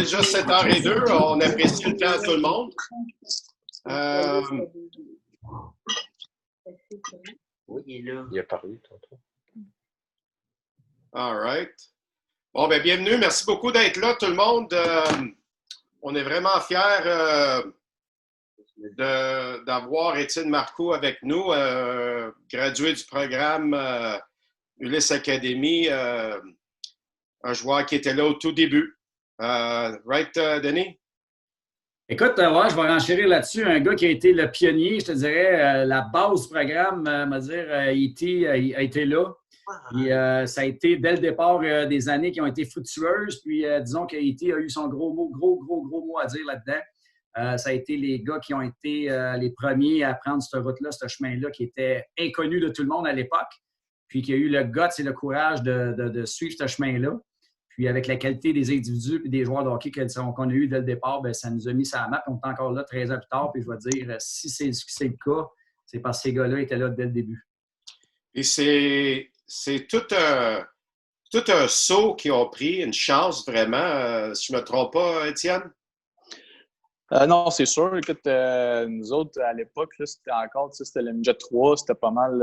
déjà 7h02. On apprécie le temps à tout le monde. Oui, il est là. Il a parlé tantôt. All right. Bon, bien, bienvenue. Merci beaucoup d'être là, tout le monde. On est vraiment fiers d'avoir Étienne Marcoux avec nous, gradué du programme Ulysse Academy, un joueur qui était là au tout début. Right, Denis? Écoute, ouais, je vais renchérir là-dessus. Un gars qui a été le pionnier, je te dirais, la base du programme, E.T. a été là. Puis, ça a été dès le départ des années qui ont été fructueuses. Puis, disons que E.T. a eu son gros mot à dire là-dedans. Ça a été les gars qui ont été les premiers à prendre cette route-là, ce chemin-là, qui était inconnu de tout le monde à l'époque. Puis, qui a eu le guts et le courage de suivre ce chemin-là. Puis avec la qualité des individus et des joueurs de hockey qu'on a eu dès le départ, bien, ça nous a mis sur la map. On est encore là 13 ans plus tard. Puis je vais dire, si c'est le cas, c'est parce que ces gars-là étaient là dès le début. Et c'est tout un saut qu'ils ont pris, une chance vraiment. Si je ne me trompe pas, Étienne? Non, c'est sûr. Écoute, nous autres, à l'époque, là, c'était le midget 3, c'était pas mal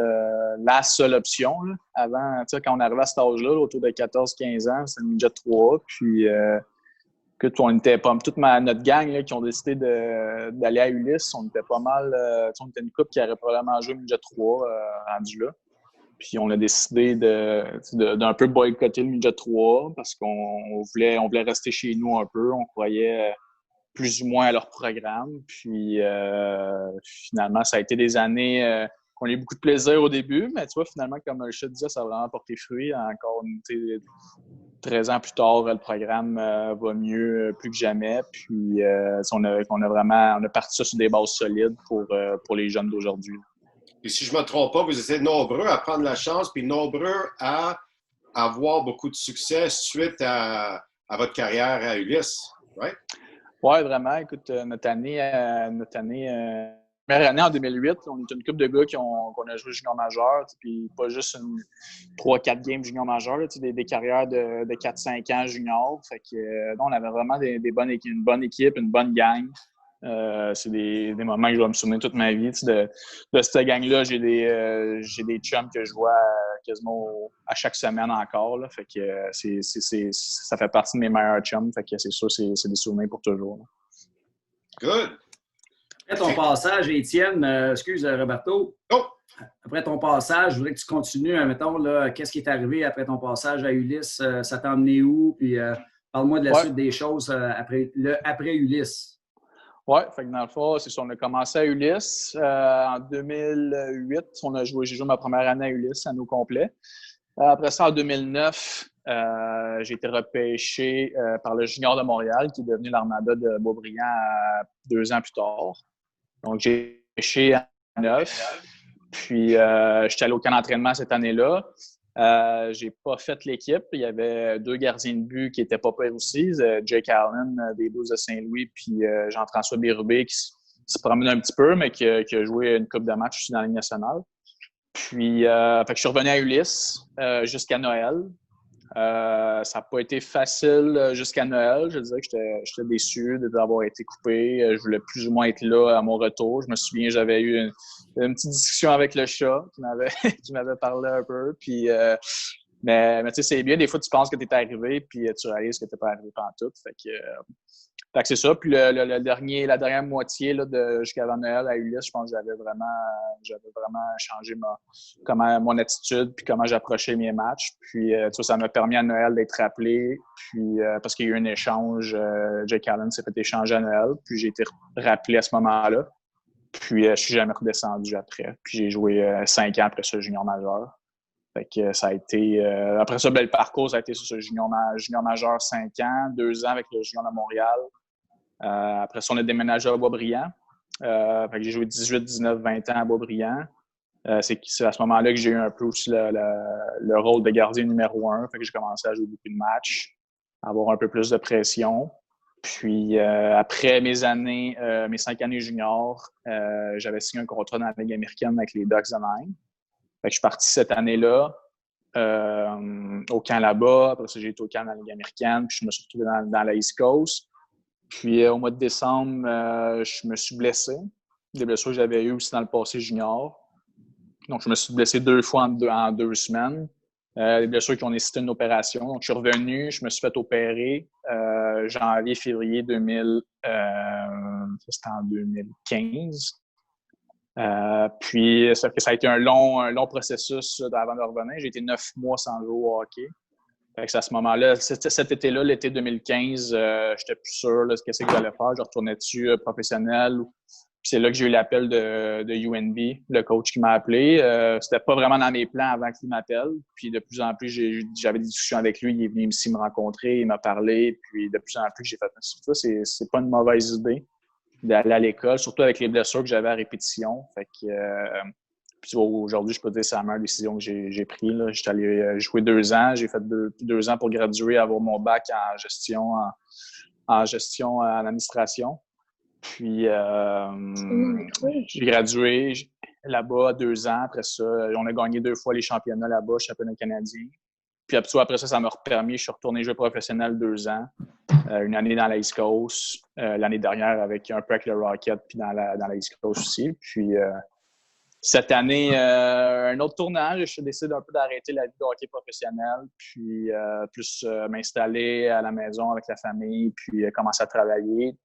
la seule option. Là. Avant, quand on arrivait à cet âge-là, autour de 14-15 ans, c'était le midget 3. Puis, écoute, on était pas toute notre gang là, qui ont décidé d'aller à Ulysse. On était pas mal, on était une couple qui aurait probablement joué le midget 3 rendu là. Puis on a décidé d'un peu boycotter le midget 3 parce qu'on voulait rester chez nous un peu. On croyait plus ou moins à leur programme. Puis finalement, ça a été des années qu'on a eu beaucoup de plaisir au début, mais tu vois, finalement, comme je te disais, ça a vraiment porté fruit. Encore 13 ans plus tard, le programme va mieux plus que jamais. Puis on a parti ça sur des bases solides pour les jeunes d'aujourd'hui. Et si je ne me trompe pas, vous étiez nombreux à prendre la chance, puis nombreux à avoir beaucoup de succès suite à votre carrière à Ulysse, right? Oui, vraiment. Écoute, notre année, première année en 2008, on est une couple de gars qu'on a joué junior majeur, puis pas juste 3-4 games junior majeur, des carrières de 4-5 ans junior. Fait que on avait vraiment une bonne équipe, une bonne gang. C'est des moments que je vais me souvenir toute ma vie. De cette gang-là, j'ai des chums que je vois quasiment à chaque semaine encore. Là. Fait que ça fait partie de mes meilleurs chums. Fait que c'est sûr, c'est des souvenirs pour toujours. Là. Good. Après ton passage, Étienne, excuse Roberto. Oh. Après ton passage, je voudrais que tu continues. Mettons, là, qu'est-ce qui est arrivé après ton passage à Ulysse? Ça t'a emmené où? Puis parle-moi de la suite des choses après Ulysse. Oui, fait que dans le fond, c'est ça. On a commencé à Ulysse. En 2008, j'ai joué ma première année à Ulysse, à nous complet. Après ça, en 2009, j'ai été repêché par le Junior de Montréal, qui est devenu l'Armada de Beaubriand 2 ans plus tard. Donc, j'ai pêché à 9. Puis, j'étais allé au camp d'entraînement cette année-là. J'ai pas fait l'équipe. Il y avait 2 gardiens de but qui étaient pas pires aussi. Jake Allen des Blues de Saint-Louis, puis Jean-François Bérubé qui se promène un petit peu, mais qui a joué une couple de matchs aussi dans la Ligue nationale. Puis, fait que je suis revenu à Ulysse jusqu'à Noël. Ça n'a pas été facile jusqu'à Noël. Je dirais que j'étais déçu d'avoir été coupé. Je voulais plus ou moins être là à mon retour. Je me souviens, j'avais eu une petite discussion avec le chat qui m'avait parlé un peu. Puis, mais tu sais, c'est bien. Des fois, tu penses que tu es arrivé, puis tu réalises que tu n'es pas arrivé pantoute. Fait que c'est ça. Puis la dernière moitié là, jusqu'à Noël à Ulysse, je pense que j'avais vraiment changé mon attitude puis comment j'approchais mes matchs. Puis tu vois, ça m'a permis à Noël d'être rappelé. Puis parce qu'il y a eu un échange, Jake Allen s'est fait échanger à Noël. Puis j'ai été rappelé à ce moment-là. Puis je suis jamais redescendu après. Puis j'ai joué 5 ans après ça junior majeur. Fait que ça a été... après ça, le parcours, ça a été sur ce junior majeur 5 ans, 2 ans avec le junior de Montréal. Après ça, on a déménagé à Boisbriand. Fait que j'ai joué 18, 19, 20 ans à Boisbriand. C'est à ce moment-là que j'ai eu un peu aussi le rôle de gardien numéro 1. Fait que j'ai commencé à jouer beaucoup de matchs, à avoir un peu plus de pression. Puis après mes 5 années juniors, j'avais signé un contrat dans la Ligue américaine avec les Ducks d'Anaheim. Fait que je suis parti cette année-là au camp là-bas. Après ça, j'ai été au camp dans la Ligue américaine. Puis je me suis retrouvé dans la East Coast. Puis au mois de décembre, je me suis blessé. Des blessures que j'avais eues aussi dans le passé junior. Donc, je me suis blessé 2 fois en 2 semaines. Des blessures qui ont nécessité une opération. Donc, je suis revenu, je me suis fait opérer janvier, février 2000, c'était en 2015. Puis, ça a été un long processus avant de revenir. J'ai été 9 mois sans jouer au hockey. Fait que à ce moment-là, cet été-là, l'été 2015, j'étais plus sûr de qu'est-ce que j'allais faire. Je retournais dessus professionnel. Puis c'est là que j'ai eu l'appel de UNB, le coach qui m'a appelé. C'était pas vraiment dans mes plans avant qu'il m'appelle. Puis de plus en plus, j'avais des discussions avec lui. Il est venu ici me rencontrer, il m'a parlé. Puis de plus en plus, j'ai fait ça. C'est pas une mauvaise idée d'aller à l'école, surtout avec les blessures que j'avais à répétition. Fait que puis aujourd'hui, je peux dire que c'est la meilleure décision que j'ai prise. J'étais allé jouer 2 ans. J'ai fait 2 ans pour graduer, avoir mon bac en gestion, en administration. Puis, j'ai gradué là-bas 2 ans. Après ça, on a gagné 2 fois les championnats là-bas, championnat canadien. Puis après ça m'a permis, je suis retourné jouer professionnel 2 ans. Une année dans la East Coast, l'année dernière un peu avec le Rocket, puis dans la East Coast aussi. Puis, cette année, un autre tournage, je décide un peu d'arrêter la vie de hockey professionnel, puis plus m'installer à la maison avec la famille, puis commencer à travailler.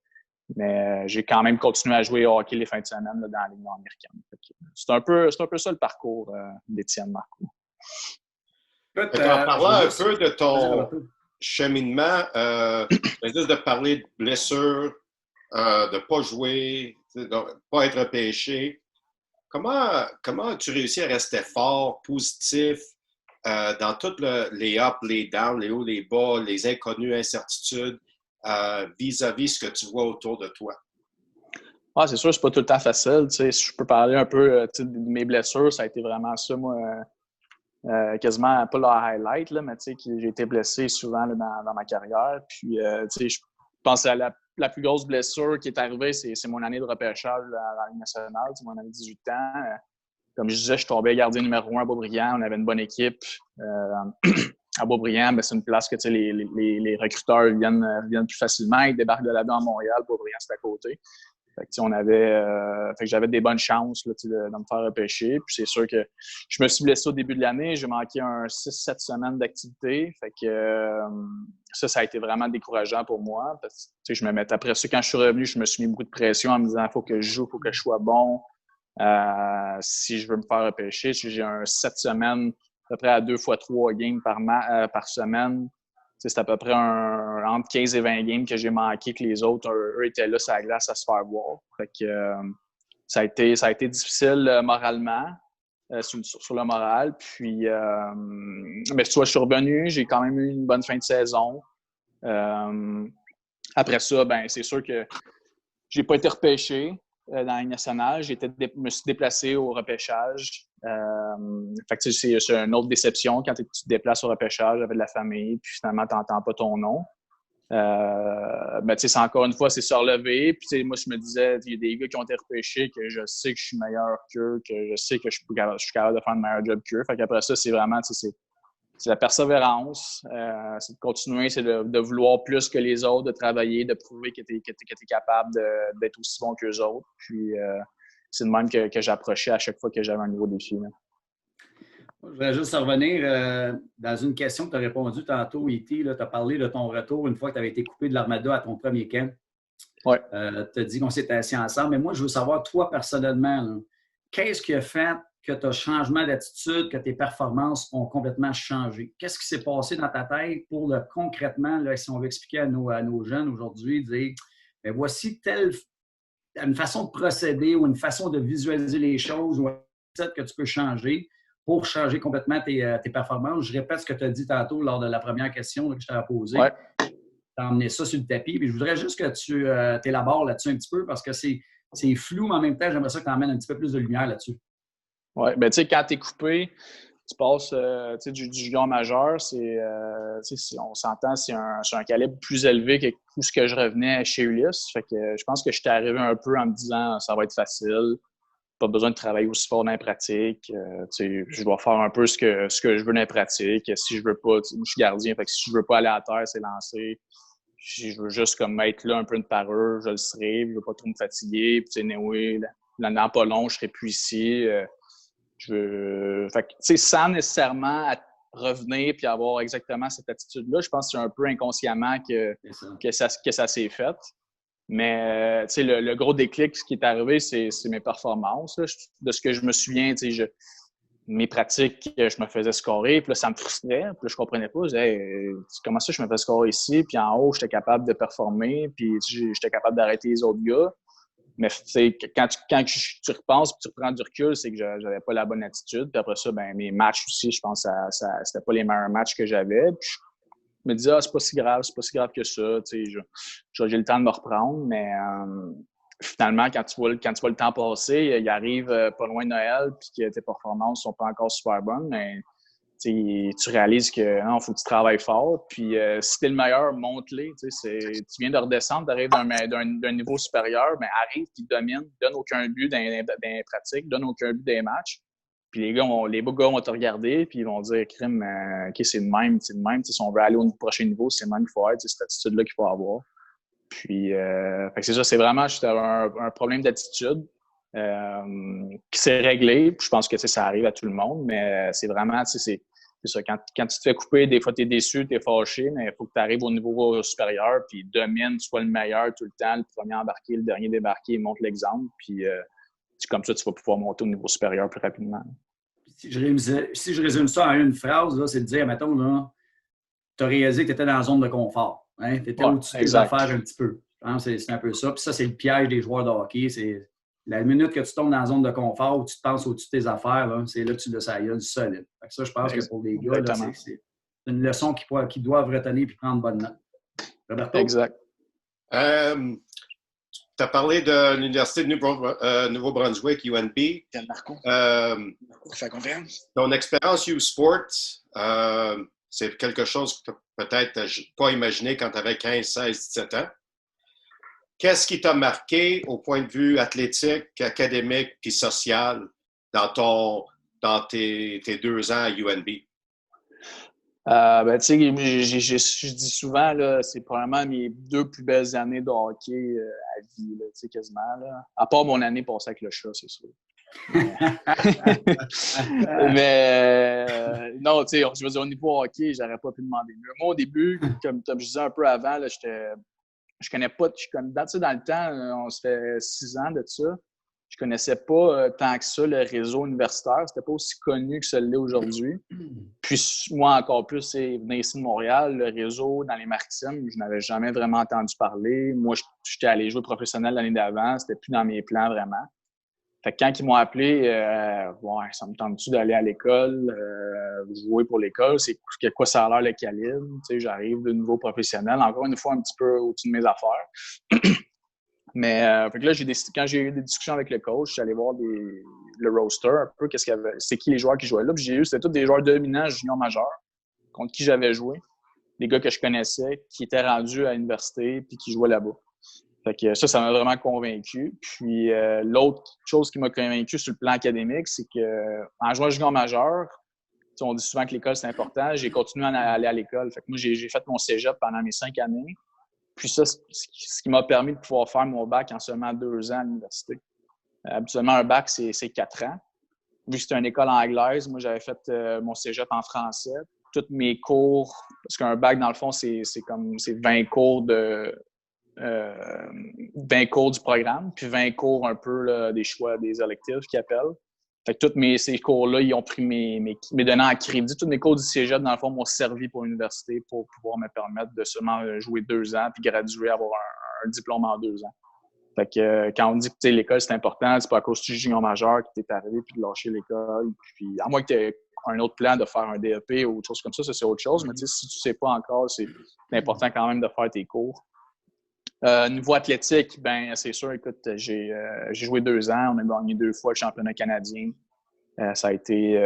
Mais j'ai quand même continué à jouer au hockey les fins de semaine là, dans la Ligue américaine. C'est un peu ça le parcours d'Étienne Marcoux. En parlant un peu de ton cheminement, de parler de blessures, de ne pas jouer, de ne pas être repêché, comment as-tu réussi à rester fort, positif, dans tous les ups, les downs, les hauts, les bas, les inconnus, incertitudes, vis-à-vis ce que tu vois autour de toi? Ah, c'est sûr, c'est pas tout le temps facile. Si je peux parler un peu de mes blessures, ça a été vraiment ça, moi, quasiment pas le highlight, là, mais j'ai été blessé souvent là, dans ma carrière. Puis, je pense à la plus grosse blessure qui est arrivée, c'est mon année de repêchage dans la Ligue nationale, mon année de 18 ans. Comme je disais, je tombais gardien numéro 1 à Beaubriand. On avait une bonne équipe. À Beaubriand, c'est une place que les recruteurs viennent plus facilement. Ils débarquent de là-bas à Montréal. Beaubriand, c'est à côté. Fait que j'avais des bonnes chances là, de me faire repêcher. Puis c'est sûr que je me suis blessé au début de l'année. J'ai manqué 6-7 semaines d'activité. Fait que ça a été vraiment décourageant pour moi. Parce que après ça, quand je suis revenu, je me suis mis beaucoup de pression en me disant il faut que je joue, il faut que je sois bon. Si je veux me faire repêcher, j'ai 7 semaines, à peu près à 2 fois 3 games par semaine. C'est à peu près entre 15 et 20 games que j'ai manqué, que les autres, eux étaient là sur la glace à se faire voir. Fait que, ça a été difficile moralement, sur le moral. Puis, mais tu vois, je suis revenu, j'ai quand même eu une bonne fin de saison. Après ça, c'est sûr que j'ai pas été repêché dans la Ligue nationale. Me suis déplacé au repêchage. Fait que c'est une autre déception quand tu te déplaces au repêchage avec de la famille, puis finalement, tu n'entends pas ton nom. C'est encore une fois, c'est se relever. Puis moi, je me disais, il y a des gars qui ont été repêchés que je sais que je suis meilleur qu'eux, que je sais que je suis capable de faire un meilleur job qu'eux. Fait qu'après ça, c'est vraiment, c'est la persévérance. C'est de continuer, c'est de vouloir plus que les autres, de travailler, de prouver que tu es capable d'être aussi bon qu'eux autres. Puis c'est de même que j'approchais à chaque fois que j'avais un nouveau défi. Là. Je voudrais juste revenir dans une question que tu as répondu tantôt, E.T. Tu as parlé de ton retour une fois que tu avais été coupé de l'Armada à ton premier camp. Ouais. Tu as dit qu'on s'était assis ensemble. Mais moi, je veux savoir, toi, personnellement, là, qu'est-ce qui a fait que tu as changement d'attitude, que tes performances ont complètement changé? Qu'est-ce qui s'est passé dans ta tête pour concrètement, là, si on veut expliquer à nos jeunes aujourd'hui, dire bien, voici une façon de procéder ou une façon de visualiser les choses ou un mindset que tu peux changer pour changer complètement tes performances. Je répète ce que tu as dit tantôt lors de la première question là, que je t'avais posée. Ouais. Tu as emmené ça sur le tapis. Puis je voudrais juste que tu élabores là-dessus un petit peu parce que c'est flou, mais en même temps, j'aimerais ça que tu emmènes un petit peu plus de lumière là-dessus. Oui, bien, tu sais, quand tu es coupé, tu passes du junior majeur, on s'entend, c'est un calibre plus élevé que tout ce que je revenais chez Ulysse. Fait que je pense que je suis arrivé un peu en me disant ça va être facile, pas besoin de travailler aussi fort dans les pratiques. Je dois faire un peu ce que je veux dans les pratiques. Si je veux pas, je suis gardien, fait que si je veux pas aller à terre, c'est lancer. Je veux juste comme être là un peu de par eux, je le serai, je veux pas trop me fatiguer. Puis, anyway, l'année pas long, je serai plus ici. Fait que, tu sais, sans nécessairement revenir puis avoir exactement cette attitude-là, je pense que c'est un peu inconsciemment que ça s'est fait. Mais, tu sais, le gros déclic, ce qui est arrivé, c'est mes performances. Là. De ce que je me souviens, tu sais, mes pratiques, je me faisais scorer, puis là, ça me frustrait, puis là, je comprenais pas. Je disais, hey, comment ça, je me fais scorer ici, puis en haut, j'étais capable de performer, puis j'étais capable d'arrêter les autres gars. Mais quand tu repenses puis tu reprends du recul, c'est que j'avais pas la bonne attitude. Puis après ça, ben mes matchs aussi, je pense que c'était pas les meilleurs matchs que j'avais. Puis je me disais, c'est pas si grave que ça. J'ai le temps de me reprendre. Mais finalement, quand tu vois le temps passer, il arrive pas loin de Noël puis que tes performances sont pas encore super bonnes. Mais tu réalises que non, faut que tu travailles fort. Puis si t'es le meilleur, monte-les. Tu viens de redescendre, tu arrives d'un niveau supérieur, mais arrive, puis domine, donne aucun but dans les pratiques, donne aucun but dans les matchs. Puis les beaux gars vont te regarder, puis ils vont dire crime, OK, c'est le même. Si on veut aller au prochain niveau, c'est le même qu'il faut être, c'est cette attitude-là qu'il faut avoir. Puis fait que c'est ça, c'est vraiment juste un problème d'attitude. Qui s'est réglé. Je pense que ça arrive à tout le monde, mais c'est vraiment, c'est ça. Quand tu te fais couper, des fois, tu es déçu, tu es fâché, mais il faut que tu arrives au niveau supérieur, puis domine, tu sois le meilleur tout le temps, le premier embarqué, le dernier débarqué, montre l'exemple, puis comme ça, tu vas pouvoir monter au niveau supérieur plus rapidement. Si je résume ça en une phrase, c'est de dire, mettons, tu as réalisé que tu étais dans la zone de confort. Hein? Tu étais au-dessus des affaires un petit peu. Je pense que c'est un peu ça. Puis ça, c'est le piège des joueurs de hockey. C'est la minute que tu tombes dans la zone de confort où tu te penses au-dessus de tes affaires, là, c'est là que tu le sais, il y a du solide. Fait que ça, je pense que pour les gars, là, c'est une leçon qu'ils doivent retenir et prendre bonne note. Roberto? Exact. Tu as parlé de l'Université de Nouveau-Brunswick, UNB. Marco. Fais confiance. Ton expérience U-Sport, c'est quelque chose que peut-être pas imaginé quand tu avais 15, 16, 17 ans. Qu'est-ce qui t'a marqué au point de vue athlétique, académique puis social dans tes 2 ans à UNB? Tu sais, je dis souvent, là, c'est probablement mes 2 plus belles années de hockey à vie, là, tu sais, quasiment. Là. À part mon année passée avec le chat, c'est sûr. Mais non, tu sais, je veux dire, au niveau hockey, j'aurais pas pu demander mieux. Moi, au début, comme je disais un peu avant, là, je connais pas, dans le temps, on se fait 6 ans de ça. Je connaissais pas tant que ça le réseau universitaire. C'était pas aussi connu que ça l'est aujourd'hui. Puis moi, encore plus, c'est venir ici de Montréal, le réseau dans les Maritimes, je n'avais jamais vraiment entendu parler. Moi, j'étais allé jouer professionnel l'année d'avant. C'était plus dans mes plans vraiment. Fait que quand ils m'ont appelé, ça me tente-tu d'aller à l'école, jouer pour l'école, c'est quoi ça a l'air le calibre? Tu sais, j'arrive de nouveau professionnel, encore une fois un petit peu au-dessus de mes affaires. Mais fait que là, quand j'ai eu des discussions avec le coach, j'allais voir le roster un peu, c'est qui les joueurs qui jouaient là. Puis c'était tous des joueurs dominants junior majeurs contre qui j'avais joué, des gars que je connaissais, qui étaient rendus à l'université puis qui jouaient là-bas. Fait que ça m'a vraiment convaincu. Puis l'autre chose qui m'a convaincu sur le plan académique, c'est que en jouant junior majeur, on dit souvent que l'école, c'est important. J'ai continué à aller à l'école. Fait que moi, j'ai fait mon cégep pendant mes 5 années. Puis ça, ce qui m'a permis de pouvoir faire mon bac en seulement 2 ans à l'université. Habituellement, un bac, c'est 4 ans. Vu que c'était une école anglaise, moi, j'avais fait mon cégep en français. Tous mes cours, parce qu'un bac, dans le fond, c'est 20 cours 20 cours du programme, puis 20 cours un peu là, des choix des électifs qu'ils appellent. Fait que tous ces cours-là, ils ont pris mes données en crédit. Tous mes cours du cégep, dans le fond, m'ont servi pour l'université pour pouvoir me permettre de seulement jouer 2 ans puis graduer, avoir un diplôme en 2 ans. Fait que quand on dit que l'école, c'est important, c'est pas à cause du junior majeur qui t'est arrivé puis de lâcher l'école. Puis à moins que tu aies un autre plan de faire un DEP ou autre chose comme ça c'est autre chose. Mais si tu sais pas encore, c'est important quand même de faire tes cours. Niveau athlétique, ben c'est sûr, écoute, j'ai joué 2 ans, on a gagné 2 fois le championnat canadien. Ça a été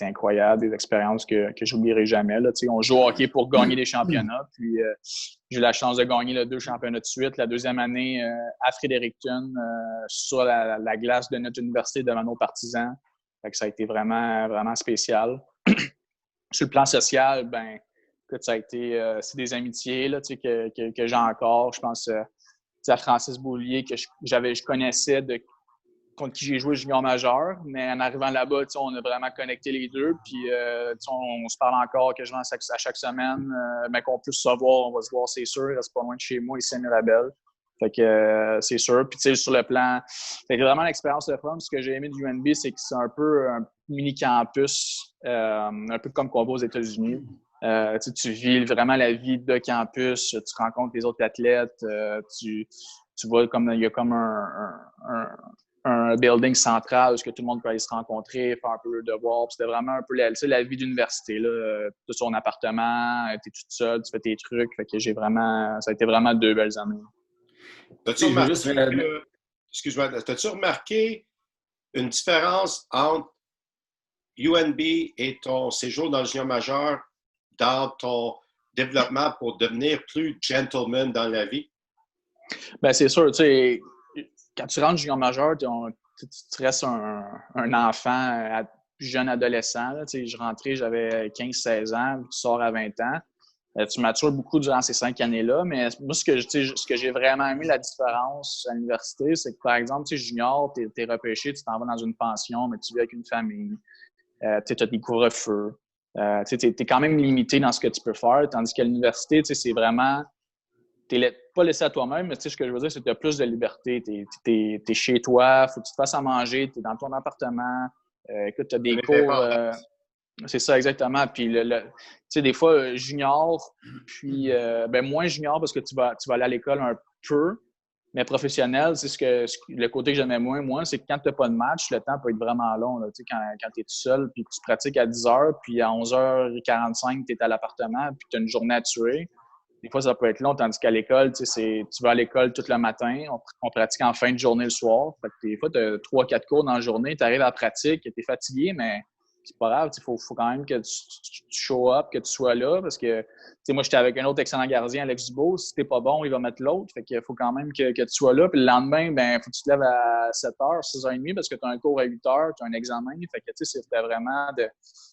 incroyable, des expériences que j'oublierai jamais. Là. On joue au hockey pour gagner des championnats. Puis j'ai eu la chance de gagner 2 championnats de suite. La deuxième année à Fredericton, sur la glace de notre université devant nos partisans. Fait que ça a été vraiment, vraiment spécial. Sur le plan social, ben Écoute, ça a été c'est des amitiés là, que j'ai encore. Je pense à Francis Beaulier que je connaissais contre qui j'ai joué junior majeur, mais en arrivant là-bas, on a vraiment connecté les deux. Puis on se parle encore quasiment à chaque semaine, mais qu'on puisse se voir, on va se voir, c'est sûr. C'est pas loin de chez moi, ici à Mirabel. Fait que c'est sûr. Puis sur le plan, c'est vraiment l'expérience de fun. Ce que j'ai aimé du UNB, c'est que c'est un peu un mini campus, un peu comme qu'on voit aux États-Unis. Tu vis vraiment la vie de campus, tu rencontres les autres athlètes, tu vois comme il y a comme un building central où que tout le monde peut aller se rencontrer, faire un peu le devoir. C'était vraiment un peu la vie d'université. Tu as ton appartement, tu es toute seule, tu fais tes trucs. Fait que ça a été vraiment 2 belles années. Excuse-moi, as-tu remarqué une différence entre UNB et ton séjour dans le junior majeur dans ton développement pour devenir plus gentleman dans la vie? Bien, c'est sûr. Quand tu rentres junior majeur, tu restes un enfant, jeune adolescent. Là. Je rentrais, j'avais 15-16 ans, tu sors à 20 ans. Tu matures beaucoup durant ces 5 années-là, mais moi, ce que j'ai vraiment aimé la différence à l'université, c'est que, par exemple, junior, tu es repêché, tu t'en vas dans une pension, mais tu vis avec une famille, tu as des couvre-feux, tu es quand même limité dans ce que tu peux faire, tandis qu'à l'université, c'est vraiment, tu n'es pas laissé à toi-même, mais ce que je veux dire, c'est que tu as plus de liberté, tu es chez toi, il faut que tu te fasses à manger, tu es dans ton appartement, écoute, tu as des cours... c'est ça, exactement. Puis, tu sais, des fois, junior, puis moins junior parce que tu vas aller à l'école un peu, mais professionnel, c'est le côté que j'aimais moins, moi, c'est que quand tu n'as pas de match, le temps peut être vraiment long. Là, tu sais, quand tu es tout seul, puis que tu pratiques à 10 heures, puis à 11h45, tu es à l'appartement, puis tu as une journée à tuer. Des fois, ça peut être long, tandis qu'à l'école, tu vas à l'école tout le matin, on pratique en fin de journée le soir. Fait que des fois, tu as 3-4 cours dans la journée, tu arrives à la pratique, tu es fatigué, mais c'est pas grave, il faut quand même que tu show up, que tu sois là, parce que moi, j'étais avec un autre excellent gardien, Alex Dubois. Si t'es pas bon, il va mettre l'autre. Fait qu'il faut quand même que tu sois là. Puis le lendemain, il faut que tu te lèves à 7h, 6h30 parce que tu as un cours à 8h, tu as un examen. Fait que c'était vraiment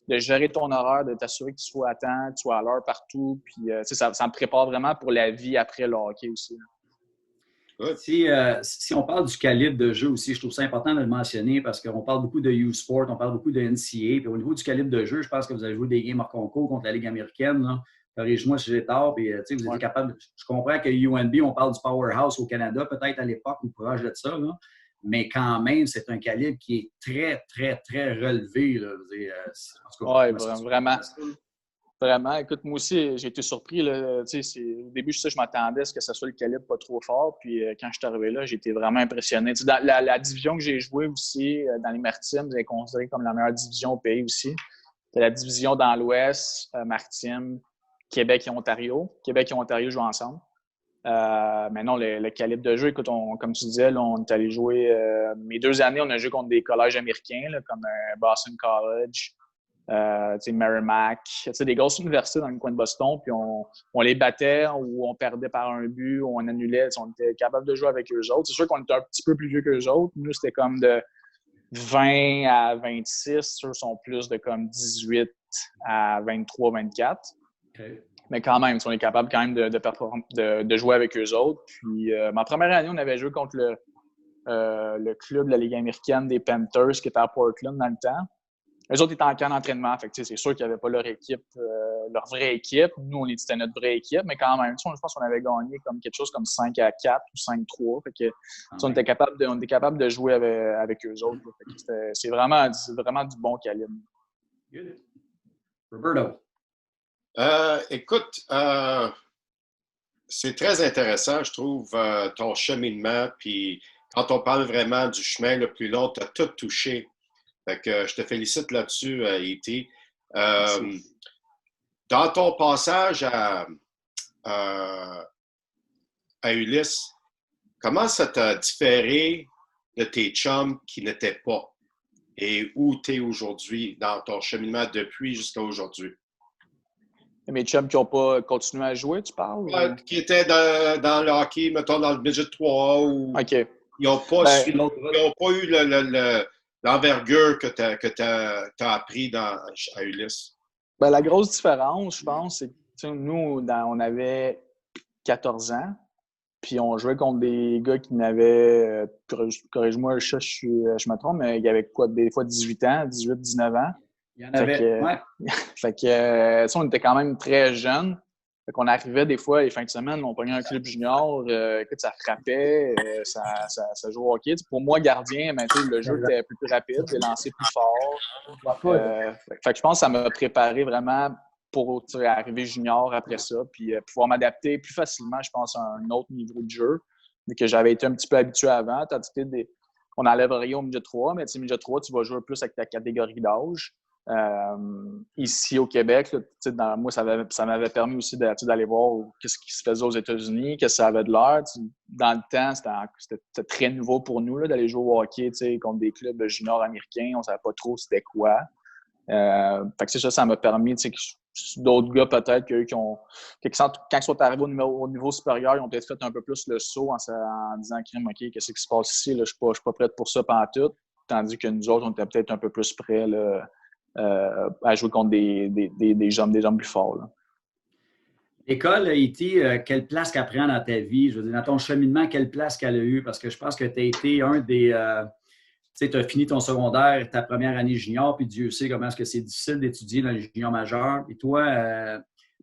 de gérer ton horaire, de t'assurer que tu sois à temps, que tu sois à l'heure partout. Puis ça me prépare vraiment pour la vie après le hockey aussi. Si on parle du calibre de jeu aussi, je trouve ça important de le mentionner parce qu'on parle beaucoup de U-Sport, on parle beaucoup de NCAA. Puis au niveau du calibre de jeu, je pense que vous avez joué des games hors concours contre la Ligue américaine. Corrige-moi si j'ai tort. Puis, vous êtes capable. Je comprends que UNB, on parle du powerhouse au Canada, peut-être à l'époque ou proche de ça. Là. Mais quand même, c'est un calibre qui est très, très, très relevé. Oui, vraiment. Vraiment. Écoute, moi aussi, j'ai été surpris. Là, au début, je m'attendais à ce que ce soit le calibre pas trop fort. Puis quand je suis arrivé là, j'ai été vraiment impressionné. Dans la division que j'ai jouée aussi, dans les Maritimes, vous avez considéré comme la meilleure division au pays aussi. C'est la division dans l'Ouest, Maritimes, Québec et Ontario. Québec et Ontario jouent ensemble. Mais non, le calibre de jeu, écoute, comme tu disais, là, on est allé jouer... mes 2 années, on a joué contre des collèges américains, là, comme Boston College, Merrimack, des grosses universités dans le coin de Boston, puis on les battait ou on perdait par un but ou on annulait. On était capable de jouer avec eux autres. C'est sûr qu'on était un petit peu plus vieux qu'eux autres. Nous, c'était comme de 20 à 26. Ceux sont plus de comme 18 à 23, 24. Okay. Mais quand même, on est capable quand même de jouer avec eux autres. Puis ma première année, on avait joué contre le club de la Ligue américaine des Panthers qui était à Portland dans le temps. Eux autres étaient en camp d'entraînement. Fait que, c'est sûr qu'ils n'avaient pas leur équipe, leur vraie équipe. Nous, c'était notre vraie équipe, mais quand même, je pense qu'on avait gagné comme quelque chose comme 5-4 ou 5-3. Fait que, on était capable de jouer avec eux autres. Fait que c'est vraiment du bon calibre. Good. Roberto. Écoute, c'est très intéressant, je trouve, ton cheminement. Puis quand on parle vraiment du chemin le plus long, tu as tout touché. Fait que je te félicite là-dessus, E.T. Dans ton passage à Ulysse, comment ça t'a différé de tes chums qui n'étaient pas? Et où tu es aujourd'hui dans ton cheminement depuis jusqu'à aujourd'hui? Mes chums qui n'ont pas continué à jouer, tu parles? Qui étaient dans le hockey, mettons dans le Midget 3, ou okay. Ils n'ont pas, eu l'envergure que tu as appris à Ulysse. La grosse différence, je pense, c'est nous, on avait 14 ans, puis on jouait contre des gars qui n'avaient, corrige-moi, je me trompe, mais il y avait quoi, des fois 18 ans, 18, 19 ans. Il y en avait, ouais. Fait que, on était quand même très jeunes. Fait qu'on arrivait des fois, les fins de semaine, on prenait un club junior, écoute, ça frappait, ça jouait au hockey. Pour moi, gardien, ben, le jeu était plus rapide, les lancers plus forts. Fait que je pense que ça m'a préparé vraiment pour arriver junior après ça, puis pouvoir m'adapter plus facilement, je pense, à un autre niveau de jeu, que j'avais été un petit peu habitué avant. Tandis que on enlèverait au midget 3, mais midget 3, tu vas jouer plus avec ta catégorie d'âge. Ici au Québec, là, moi, ça m'avait permis aussi d'aller voir ce qui se faisait aux États-Unis, qu'est-ce que ça avait de l'air. Dans le temps, c'était très nouveau pour nous là, d'aller jouer au hockey contre des clubs juniors américains. On ne savait pas trop c'était quoi. Fait que ça m'a permis que d'autres gars peut-être quand ils sont arrivés au niveau supérieur, ils ont peut-être fait un peu plus le saut en disant OK, qu'est-ce qui se passe ici? Là, je ne suis pas prête pour ça pantoute. Tandis que nous autres, on était peut-être un peu plus prêts là, à jouer contre des hommes plus forts. Là. L'école, Haïti, quelle place qu'elle prend dans ta vie? Je veux dire, dans ton cheminement, quelle place qu'elle a eue? Parce que je pense que tu as été un des... tu as fini ton secondaire, ta première année junior, puis Dieu sait comment est-ce que c'est difficile d'étudier dans les juniors majeurs. Et toi,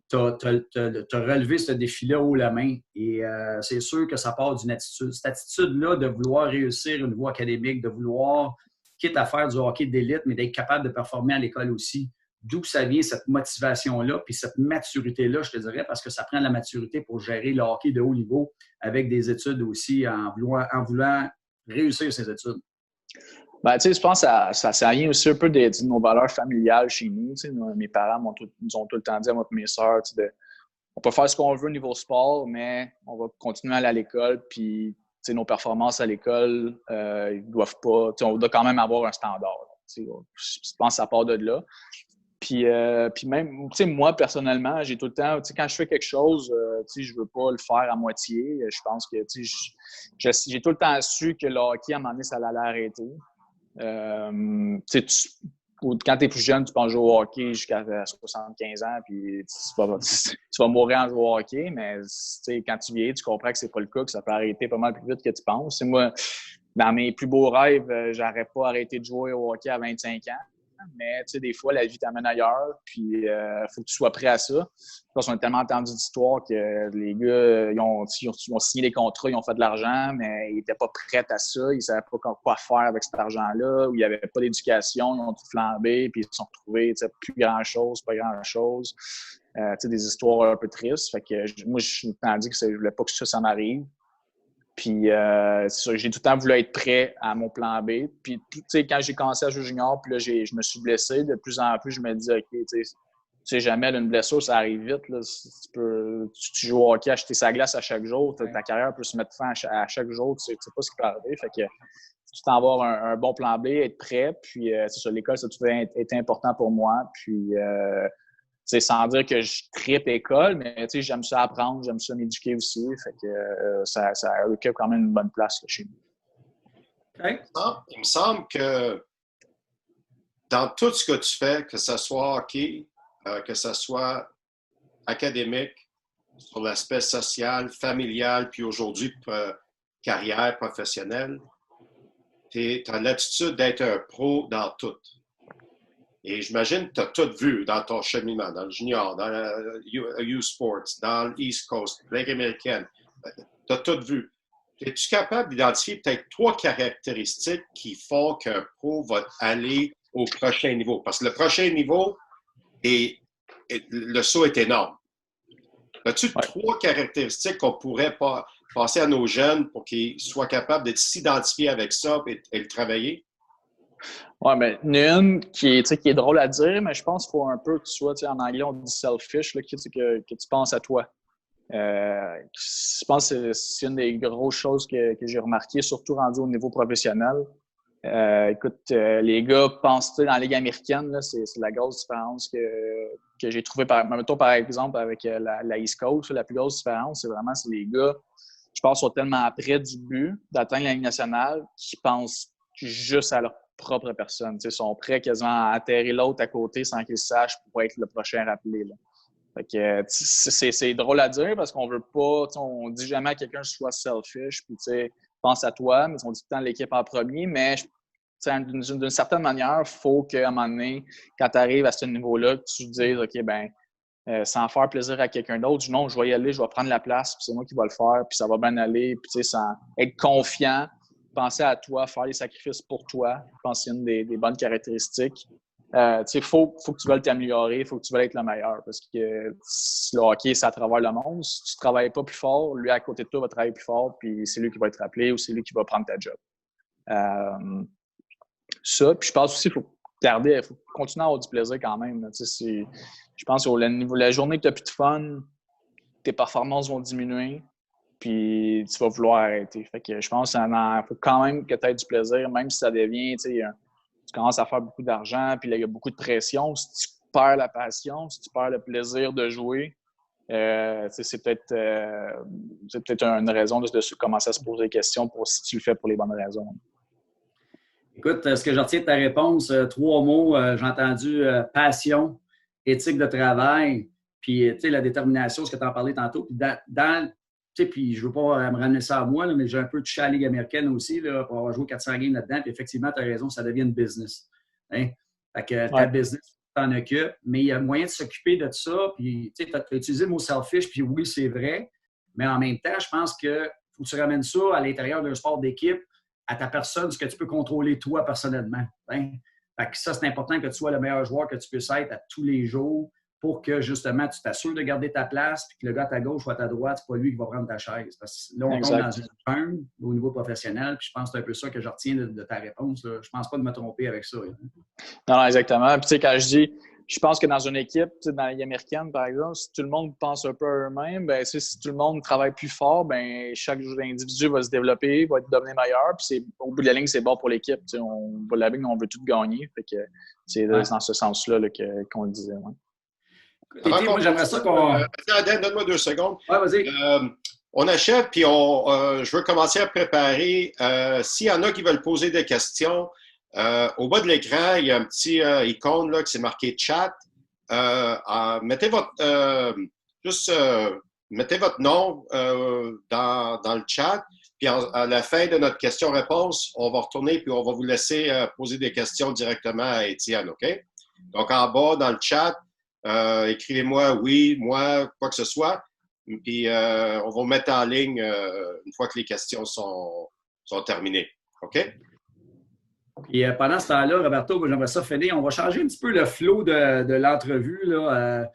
tu as relevé ce défi-là haut la main. Et c'est sûr que ça part d'une attitude. Cette attitude-là de vouloir réussir une voie académique, de vouloir, quitte à faire du hockey d'élite, mais d'être capable de performer à l'école aussi. D'où ça vient cette motivation-là, puis cette maturité-là, je te dirais, parce que ça prend de la maturité pour gérer le hockey de haut niveau avec des études aussi, en voulant réussir ses études. Ben, je pense que ça vient aussi un peu de nos valeurs familiales chez nous. Mes parents nous ont tout le temps dit à moi et mes sœurs, on peut faire ce qu'on veut au niveau sport, mais on va continuer à aller à l'école, puis nos performances à l'école, ils doivent pas, on doit quand même avoir un standard. Je pense que ça part de là. Puis même, moi, personnellement, j'ai tout le temps, quand je fais quelque chose, je veux pas le faire à moitié. Je pense que, j'ai tout le temps su que le hockey, à un moment donné, ça allait arrêter. Quand tu es plus jeune, tu penses jouer au hockey jusqu'à 75 ans, puis tu vas mourir en jouant au hockey, mais quand tu vieillis, tu comprends que c'est pas le cas, que ça peut arrêter pas mal plus vite que tu penses. Moi, dans mes plus beaux rêves, j'aurais pas arrêté de jouer au hockey à 25 ans. Mais des fois, la vie t'amène ailleurs, puis il faut que tu sois prêt à ça. Parce qu'on a tellement entendu d'histoires que les gars, ils ont signé des contrats, ils ont fait de l'argent, mais ils n'étaient pas prêts à ça, ils ne savaient pas quoi faire avec cet argent-là, ou il n'y avait pas d'éducation, ils ont tout flambé, puis ils se sont retrouvés plus grand-chose, pas grand-chose. Des histoires un peu tristes. Fait que moi, je me suis dit que je ne voulais pas que ça m'arrive. Puis, c'est ça, j'ai tout le temps voulu être prêt à mon plan B. Puis, quand j'ai commencé à jouer junior, puis là, je me suis blessé. De plus en plus, je me dis, OK, tu sais jamais, là, une blessure, ça arrive vite. Là. Tu joues au hockey, acheter sa glace à chaque jour. Ta carrière peut se mettre fin à chaque jour. Tu sais pas ce qui peut arriver. Fait que, tu t'en avoir un bon plan B, être prêt. Puis, c'est ça, l'école, ça a toujours été important pour moi. Puis, sans dire que je tripe école, mais j'aime ça apprendre, j'aime ça m'éduquer aussi. Fait que ça occupe quand même une bonne place là, chez nous. Okay. Il me semble que dans tout ce que tu fais, que ce soit hockey, que ce soit académique, sur l'aspect social, familial, puis aujourd'hui, carrière professionnelle, tu as l'attitude d'être un pro dans tout. Et j'imagine que tu as tout vu dans ton cheminement, dans le junior, dans le U-Sports, dans l'East Coast, la Ligue américaine. Tu as tout vu. Es-tu capable d'identifier peut-être 3 caractéristiques qui font qu'un pro va aller au prochain niveau? Parce que le prochain niveau, le saut est énorme. As-tu 3 caractéristiques qu'on pourrait passer à nos jeunes pour qu'ils soient capables de s'identifier avec ça et le travailler? Oui, mais une qui est drôle à dire, mais je pense qu'il faut un peu que tu sois, en anglais, on dit selfish, là, que tu penses à toi. Je pense que c'est une des grosses choses que j'ai remarqué, surtout rendu au niveau professionnel. Écoute, les gars pensent, dans la Ligue américaine, là, c'est la grosse différence que j'ai trouvée, par exemple, avec la East Coast. La plus grosse différence, c'est vraiment les gars, je pense, sont tellement près du but d'atteindre la Ligue nationale qu'ils pensent juste à leur propre personne. Ils sont prêts quasiment à atterrir l'autre à côté sans qu'ils sachent pour être le prochain rappelé. Là. Fait que c'est drôle à dire parce qu'on veut pas, on dit jamais à quelqu'un soit selfish, puis pense à toi, mais on dit tout le temps l'équipe en premier, mais d'une certaine manière, il faut qu'à un moment donné, quand tu arrives à ce niveau-là, que tu te dises, OK, sans faire plaisir à quelqu'un d'autre, non, je vais y aller, je vais prendre la place, puis c'est moi qui vais le faire, puis ça va bien aller, puis sans être confiant, penser à toi, faire les sacrifices pour toi, je pense que c'est une des bonnes caractéristiques. Faut que tu veuilles t'améliorer, il faut que tu veuilles être le meilleur parce que le hockey, c'est à travers le monde. Si tu ne travailles pas plus fort, lui à côté de toi va travailler plus fort, puis c'est lui qui va être rappelé ou c'est lui qui va prendre ta job. Puis je pense aussi qu'il faut continuer à avoir du plaisir quand même. Je pense qu'au niveau de la journée que tu n'as plus de fun, tes performances vont diminuer, puis tu vas vouloir arrêter. Fait que je pense qu'il faut quand même que tu aies du plaisir, même si ça devient, tu commences à faire beaucoup d'argent, puis là, il y a beaucoup de pression. Si tu perds la passion, si tu perds le plaisir de jouer, c'est peut-être une raison de commencer à se poser des questions pour si tu le fais pour les bonnes raisons. Écoute, ce que je retiens de ta réponse, 3 mots, j'ai entendu passion, éthique de travail, puis la détermination, ce que tu en parlais tantôt. Puis puis je ne veux pas me ramener ça à moi, là, mais j'ai un peu touché à la Ligue américaine aussi là, pour avoir joué 400 games là-dedans. Puis effectivement, tu as raison, ça devient une business. Hein? Fait que ta business, tu t'en occupes, mais il y a moyen de s'occuper de ça. Puis tu as utilisé le mot selfish, puis oui, c'est vrai. Mais en même temps, je pense qu'il faut que tu ramènes ça à l'intérieur d'un sport d'équipe, à ta personne, ce que tu peux contrôler toi personnellement. Hein? Fait que ça, c'est important que tu sois le meilleur joueur que tu puisses être à tous les jours pour que, justement, tu t'assures de garder ta place puis que le gars à ta gauche ou à ta droite, c'est pas lui qui va prendre ta chaise. Parce que là, on tombe dans une jungle au niveau professionnel, puis je pense que c'est un peu ça que je retiens de ta réponse. Là. Je pense pas de me tromper avec ça. Hein. Non, exactement. Puis, quand je dis, je pense que dans une équipe, dans la Ligue américaine, par exemple, si tout le monde pense un peu à eux-mêmes, si tout le monde travaille plus fort, chaque individu va se développer, va devenir meilleur. Puis, au bout de la ligne, c'est bon pour l'équipe. Au bout de la ligne, on veut tout gagner. Fait que c'est dans ce sens-là qu'on le disait. Ouais. Moi, j'aimerais ça qu'on... Adèle, donne-moi 2 secondes. Ouais, vas-y. On achève, puis je veux commencer à préparer. S'il y en a qui veulent poser des questions, au bas de l'écran, il y a un petit icône là, qui s'est marqué « Chat ». Mettez votre nom dans le chat, puis à la fin de notre question-réponse, on va retourner, puis on va vous laisser poser des questions directement à Étienne, OK? Donc, en bas, dans le chat, écrivez-moi oui, moi, quoi que ce soit. Puis on va vous mettre en ligne une fois que les questions sont terminées. OK? Et pendant ce temps-là, Roberto, moi, j'aimerais ça finir. On va changer un petit peu le flow de l'entrevue. Là.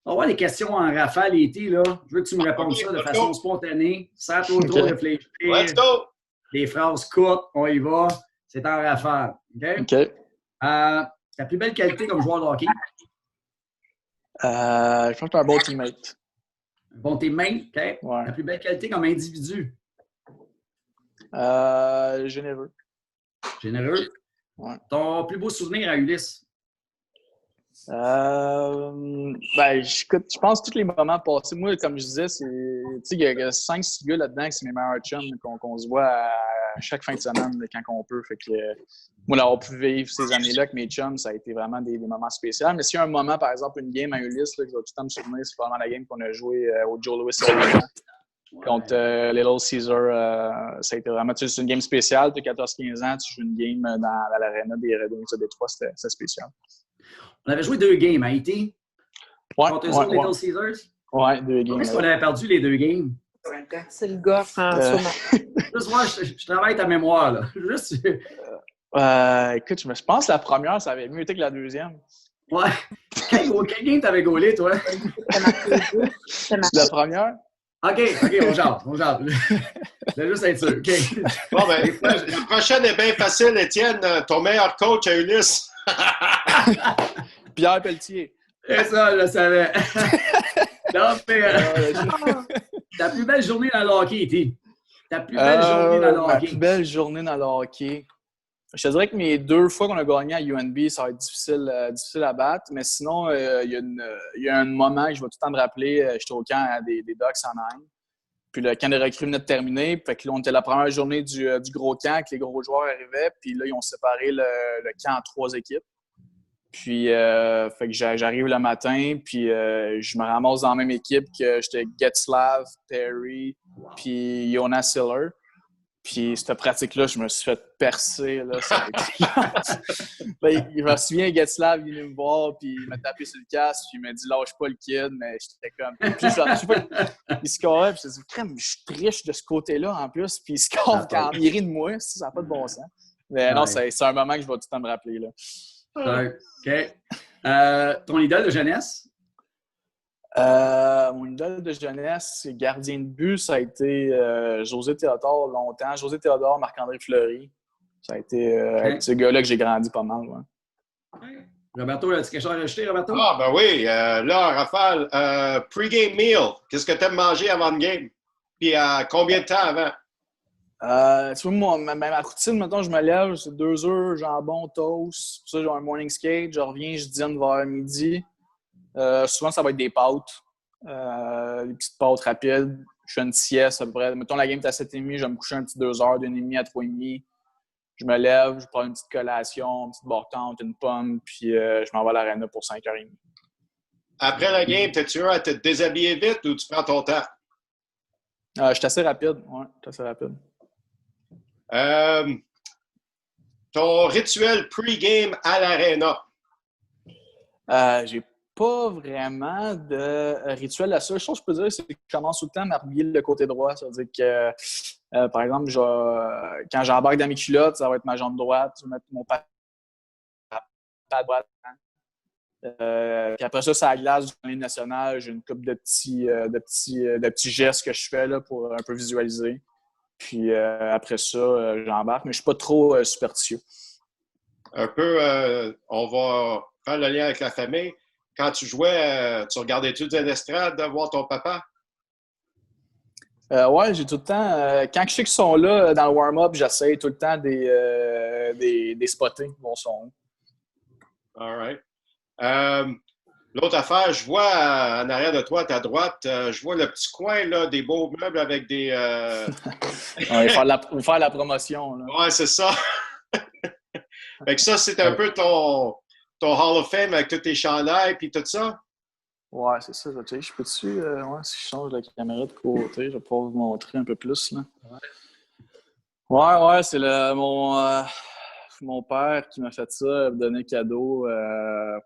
On va avoir des questions en rafale, E.T. Là. Je veux que tu me répondes ça de façon spontanée, sans trop réfléchir. Let's go! Des phrases courtes, on y va. C'est en rafale. OK? Ta plus belle qualité comme joueur de hockey? Je pense que tu es un bon teammate. Un bon teammate, OK? Ouais. Ta plus belle qualité comme individu? Généreux. Généreux? Ouais. Ton plus beau souvenir à Ulysse? Écoute, je pense tous les moments passés. Moi, comme je disais, il y a 5-6 gars là-dedans qui sont mes meilleurs chums qu'on se voit à chaque fin de semaine quand on peut. Fait que moi, d'avoir pu vivre ces années-là avec mes chums, ça a été vraiment des moments spéciaux. Mais s'il y a un moment, par exemple, une game à Ulysse, là, que je vais tout le temps me souvenir, c'est vraiment la game qu'on a joué au Joe Louis contre Little Caesar. Ça a été vraiment c'est une game spéciale. Tu as 14-15 ans, tu joues une game dans l'aréna des Red Wings de Détroit, c'était spécial. On avait joué 2 games, hein, E.T.? Contre Little Caesars? Oui, 2 games. Est-ce qu'on avait perdu les 2 games? C'est le gars, François. Juste moi, je travaille ta mémoire, là. Juste... écoute, je pense que la première, ça avait mieux été que la deuxième. Ouais. Quel game t'avais gaulé, toi? La première? OK, on jase. Je vais juste être sûr. OK. Bon, la prochaine est bien facile, Étienne. Ton meilleur coach à Ulysse. Pierre Pelletier. C'est ça, je le savais. Non, mais, ta plus belle journée dans le hockey, E.T. Ta plus belle journée dans le hockey. Ma plus belle journée dans le hockey. Je te dirais que mes 2 fois qu'on a gagné à UNB, ça va être difficile à battre. Mais sinon, il y a un moment que je vais tout le temps me rappeler. J'étais au camp des Ducks en Inde. Puis le camp de recrues venait de terminer. Fait que là, on était la première journée du gros camp, que les gros joueurs arrivaient. Puis là, ils ont séparé le camp en 3 équipes. Puis, fait que j'arrive le matin, puis je me ramasse dans la même équipe que j'étais Getzlav, Terry, puis Jonas Siller. Puis, cette pratique-là, je me suis fait percer. Là, ça a été... Je me souviens, Getzlav, il est venu me voir, puis il m'a tapé sur le casque, puis il m'a dit « Lâche pas le kid », mais j'étais comme... Puis, il scorait, puis je me suis dit « Crème, je suis triche de ce côté-là, en plus », puis il score quand il rit de moi, ça n'a pas de bon sens. Mais non, c'est un moment que je vais tout le temps me rappeler, là. OK. Ton idole de jeunesse? Mon idole de jeunesse, gardien de but, ça a été José Théodore longtemps. José Théodore, Marc-André Fleury. Ça a été avec ce gars-là que j'ai grandi pas mal. Ouais. Roberto, as-tu quelque chose à rajouter, Roberto? Ah, ben oui. Là, Raphaël, pre-game meal, qu'est-ce que tu aimes manger avant le game? Puis combien de temps avant? Tu vois, ma routine, mettons, je me lève, c'est 2 œufs, jambon, toast. Puis ça, j'ai un morning skate. Je reviens, je dîne vers midi. Souvent, ça va être des pâtes. Des petites pâtes rapides. Je fais une sieste à peu près. Mettons, la game est à 7h30, je vais me coucher un petit 2 heures, d'1h30 à 3h30. Je me lève, je prends une petite collation, une petite bartente, une pomme, puis je m'en vais à l'aréna pour 5h30. Après la game, t'es-tu à te déshabiller vite ou tu prends ton temps? Je suis assez rapide. Ouais, je suis assez rapide. Ton rituel pre-game à l'aréna? J'ai pas vraiment de rituel. La seule chose que je peux dire, c'est que je commence tout le temps à m'habiller le côté droit. Ça veut dire que, par exemple, quand j'embarque dans mes culottes, ça va être ma jambe droite. Je vais mettre mon pas à droite. Puis après ça, à la glace du Ligue nationale, j'ai une couple de petits gestes que je fais là, pour un peu visualiser. Puis après ça, j'embarque. Mais je suis pas trop superstitieux. Un peu, on va faire le lien avec la famille. Quand tu jouais, tu regardais-tu des estrades de voir ton papa? Ouais, j'ai tout le temps... quand je sais qu'ils sont là dans le warm-up, j'essaie tout le temps des spotter, mon son. All right. L'autre affaire, je vois en arrière de toi, à ta droite, je vois le petit coin là, des beaux meubles avec des... On va faire la promotion. Là. Ouais, c'est ça. Fait que ça, c'est un peu ton Hall of Fame avec tous tes chandails et tout ça? Ouais, c'est ça. Je peux-tu, si je change la caméra de côté, je vais pouvoir vous montrer un peu plus. Là. Ouais, c'est mon père qui m'a fait ça, il m'a donné cadeau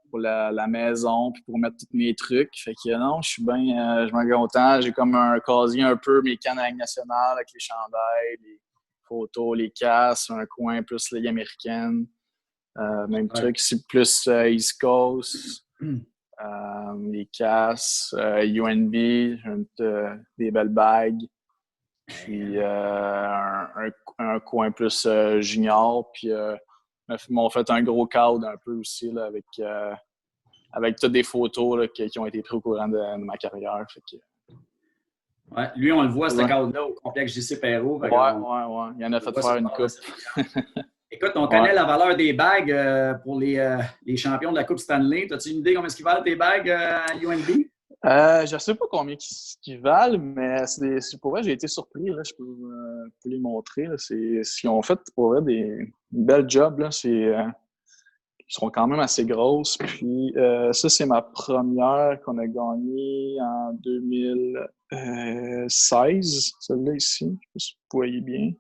pour la maison puis pour mettre tous mes trucs. Fait que non, je suis bien, je m'en content. J'ai comme un casier un peu mes cannes nationales avec les chandails, les photos, les casques, un coin plus Ligue américaine. Même truc, c'est plus East Coast, les casques, UNB, des belles bagues, puis un coin plus junior, puis m'ont fait un gros cadre un peu aussi là, avec toutes des photos là, qui ont été prises au courant de ma carrière. Fait que, ouais, lui, on le voit, ce cadre-là, au complexe JC Perrault. Ouais. Il en a fait faire une coupe. Écoute, on connaît la valeur des bagues pour les champions de la Coupe Stanley. As-tu une idée combien ils valent tes bagues à UNB? Je ne sais pas combien ils valent, mais pour vrai, j'ai été surpris. Là, je peux les montrer. Là. Ils ont fait pour vrai des belles jobs. Là. Ils sont quand même assez grosses. Puis ça, c'est ma première qu'on a gagnée en 2016. Celle-là ici, je ne sais pas si vous voyez bien.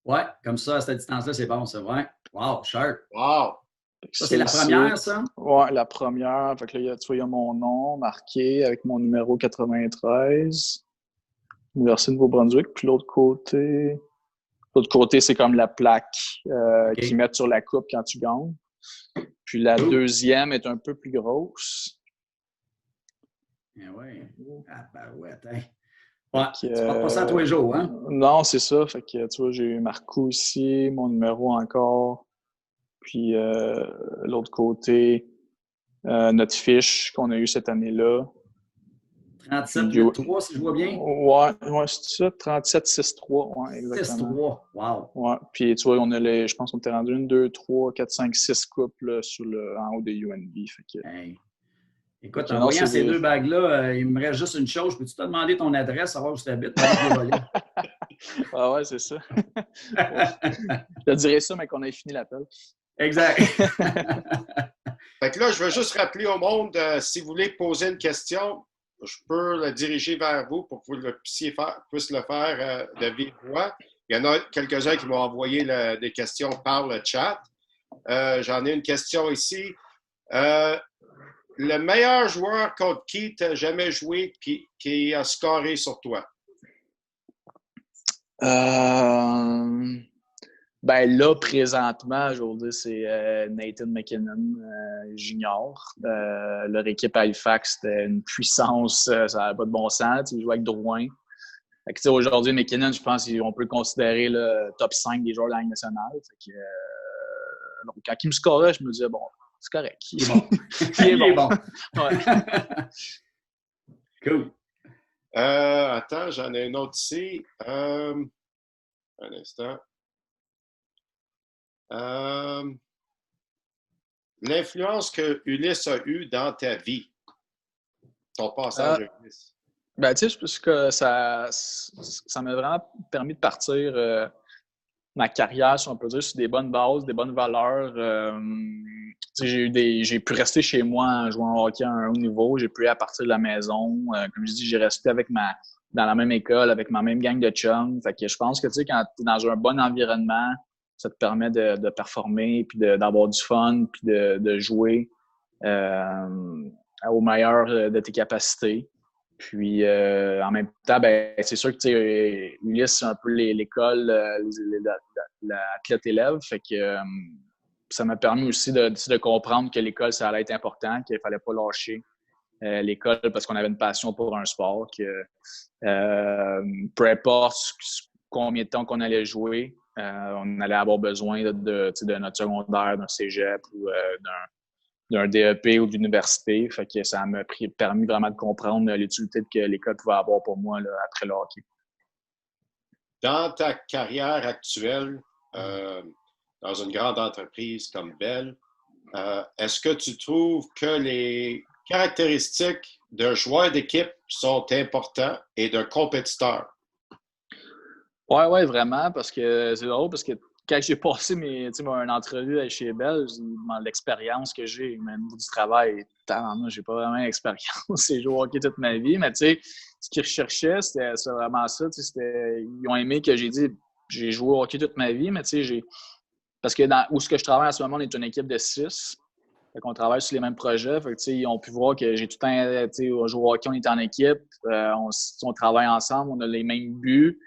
Ouais, comme ça, à cette distance-là, c'est bon, c'est vrai. Wow, sharp. Wow! Ça, c'est la première, ça? Ouais, la première. Fait que là, tu vois, il y a mon nom marqué avec mon numéro 93. Université de Nouveau-Brunswick. Puis l'autre côté, c'est comme la plaque qu'ils mettent sur la coupe quand tu gagnes. Puis la deuxième est un peu plus grosse. Ah ouais. Ah ben ouais, attends. Ouais, tu portes pas ça à tous les jours, hein? Non, c'est ça. Fait que, tu vois, j'ai Marco ici, mon numéro encore. Puis, l'autre côté, notre fiche qu'on a eue cette année-là. 37-3, si je vois bien? Ouais, c'est ça. 37-6-3, ouais, exactement. 6-3, wow. Ouais, puis tu vois, je pense qu'on était rendu 1, 2, 3, 4, 5, 6 coupes là, en haut de UNB. Fait que... Hey. Écoute, en voyant ces deux bagues-là, il me reste juste une chose. Peux-tu te demander ton adresse, savoir où tu habites? Ah ouais, c'est ça. Je te dirais ça, mais qu'on ait fini l'appel. Exact. Fait que là, je veux juste rappeler au monde, si vous voulez poser une question, je peux la diriger vers vous pour que vous puissiez le faire de vive voix. Il y en a quelques-uns qui m'ont envoyé des questions par le chat. J'en ai une question ici. Le meilleur joueur contre qui tu n'as jamais joué et qui a scoré sur toi? Ben là, présentement, je veux dire, c'est Nathan McKinnon junior. Leur équipe à Halifax, c'était une puissance, ça n'avait pas de bon sens. Ils jouaient avec Drouin. Fait que, aujourd'hui, McKinnon, je pense qu'on peut le considérer le top 5 des joueurs de la Ligue nationale. Fait que, donc, quand il me scorait, je me disais, bon, c'est correct. Il est bon. Il est bon. Ouais. Cool. Attends, j'en ai une autre ici. Un instant. L'influence que Ulysse a eue dans ta vie, ton passage à Ulysse. Ben, tu sais, parce que ça m'a vraiment permis de partir ma carrière, si on peut dire, sur des bonnes bases, des bonnes valeurs. J'ai pu rester chez moi en jouant au hockey à un haut niveau. J'ai pu aller à partir de la maison. Comme je dis, j'ai resté dans la même école, avec ma même gang de chums. Fait que je pense que, tu sais, quand tu es dans un bon environnement, ça te permet de performer, puis d'avoir du fun, puis de jouer au meilleur de tes capacités. Puis, en même temps, ben, c'est sûr que, tu sais, Ulysse, c'est un peu l'école, l'athlète-élève. Fait que ça m'a permis aussi de comprendre que l'école, ça allait être important, qu'il fallait pas lâcher l'école parce qu'on avait une passion pour un sport, que peu importe combien de temps qu'on allait jouer, on allait avoir besoin de notre secondaire, d'un cégep ou d'un DEP ou d'université. Fait que ça m'a permis vraiment de comprendre l'utilité que l'école pouvait avoir pour moi là, après le hockey. Dans ta carrière actuelle, dans une grande entreprise comme Bell, est-ce que tu trouves que les caractéristiques d'un joueur d'équipe sont importantes et d'un compétiteur? Oui, vraiment, parce que c'est drôle, parce que quand j'ai passé une entrevue chez Bell, l'expérience que j'ai, au niveau du travail, j'ai pas vraiment d'expérience, j'ai joué au hockey toute ma vie, mais tu sais, ce qu'ils recherchaient, c'était vraiment ça, ils ont aimé que j'ai joué au hockey toute ma vie, mais tu sais, parce que où ce que je travaille en ce moment, on est une équipe de 6. Fait qu'on travaille sur les mêmes projets. Fait que, ils ont pu voir que j'ai tout le temps, au jouer au hockey, on est en équipe. On travaille ensemble, on a les mêmes buts.